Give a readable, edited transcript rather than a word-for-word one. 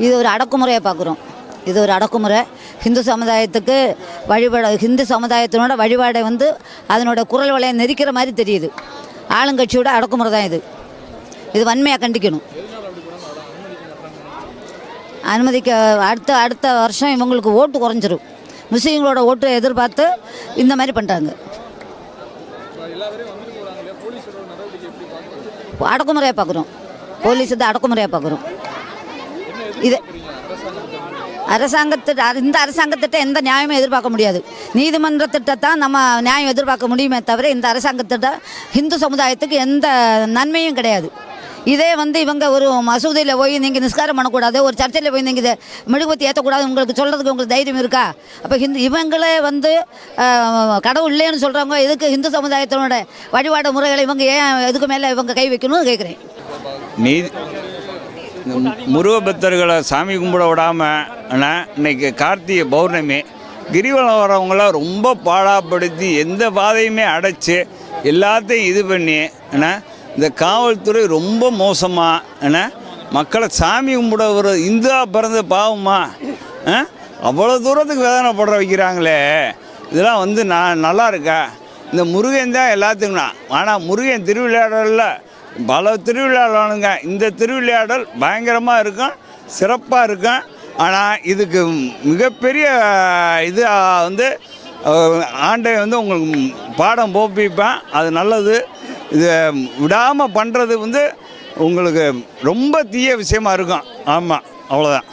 இது ஒரு அடக்குமுறையை பார்க்குறோம். இது ஒரு அடக்குமுறை. ஹிந்து சமுதாயத்துக்கு ஹிந்து சமுதாயத்தினோட வழிபாடை அதனோட குரல் வலையை நெரிக்கிற மாதிரி தெரியுது. ஆளுங்கட்சியோட அடக்குமுறை தான் இது. இது வன்மையாக கண்டிக்கணும். அனுமதிக்க அடுத்த வருஷம் இவங்களுக்கு ஓட்டு குறைஞ்சிரும். முஸ்லீம்களோட ஓட்டு எதிர்பார்த்து இந்த மாதிரி பண்ணுறாங்க. அடக்குமுறையாக பார்க்குறோம். போலீஸ் அடக்குமுறையாக பார்க்குறோம். இது இந்த அரசாங்கத்திட்ட எந்த நியாயமும் எதிர்பார்க்க முடியாது. நீதிமன்றத்திட்டத்தான் நம்ம நியாயம் எதிர்பார்க்க முடியுமே தவிர இந்த அரசாங்கத்திட்ட ஹிந்து சமுதாயத்துக்கு எந்த நன்மையும் கிடையாது. இதே இவங்க ஒரு மசூதியில் போய் நீங்கள் நிஸ்காரம் பண்ணக்கூடாது, ஒரு சர்ச்சையில் போய் நீங்கள் இதை மெழுகுபத்தி ஏற்றக்கூடாது உங்களுக்கு சொல்கிறதுக்கு உங்களுக்கு தைரியம் இருக்கா? அப்போ இவங்களே கடவுள் இல்லைன்னு சொல்கிறவங்க எதுக்கு ஹிந்து சமுதாயத்தினோட வழிபாடு முறைகளை இவங்க ஏன் எதுக்கு மேலே இவங்க கை வைக்கணும்னு கேட்குறேன். முருகபக்தர்களை சாமி கும்பிட விடாமல் இன்னைக்கு கார்த்திகை பௌர்ணமி கிரிவலம் வரவங்கள ரொம்ப பாடாப்படுத்தி எந்த பாதையுமே அடைச்சி எல்லாத்தையும் இது பண்ணி இந்த காவல்துறை ரொம்ப மோசமாக மக்களை சாமி கும்பிட ஒரு இந்துவா பிறந்த பாவமா அவ்வளோ தூரத்துக்கு வேதனைப்படுற வைக்கிறாங்களே. இதெல்லாம் நான் நல்லா இருக்கா? இந்த முருகன் தான் எல்லாத்துக்கும்னா. ஆனால் முருகன் திருவிளையாடலில் பல திருவிளையாடலுங்க. இந்த திருவிளையாடல் பயங்கரமாக இருக்கும், சிறப்பாக இருக்கும். ஆனால் இதுக்கு மிகப்பெரிய இது ஆண்டை உங்களுக்கு பாடம் போப்பிப்பேன். அது நல்லது. இதை விடாமல் பண்ணுறது உங்களுக்கு ரொம்ப தீய விஷயமா இருக்கும். ஆமாம், அவ்வளோதான்.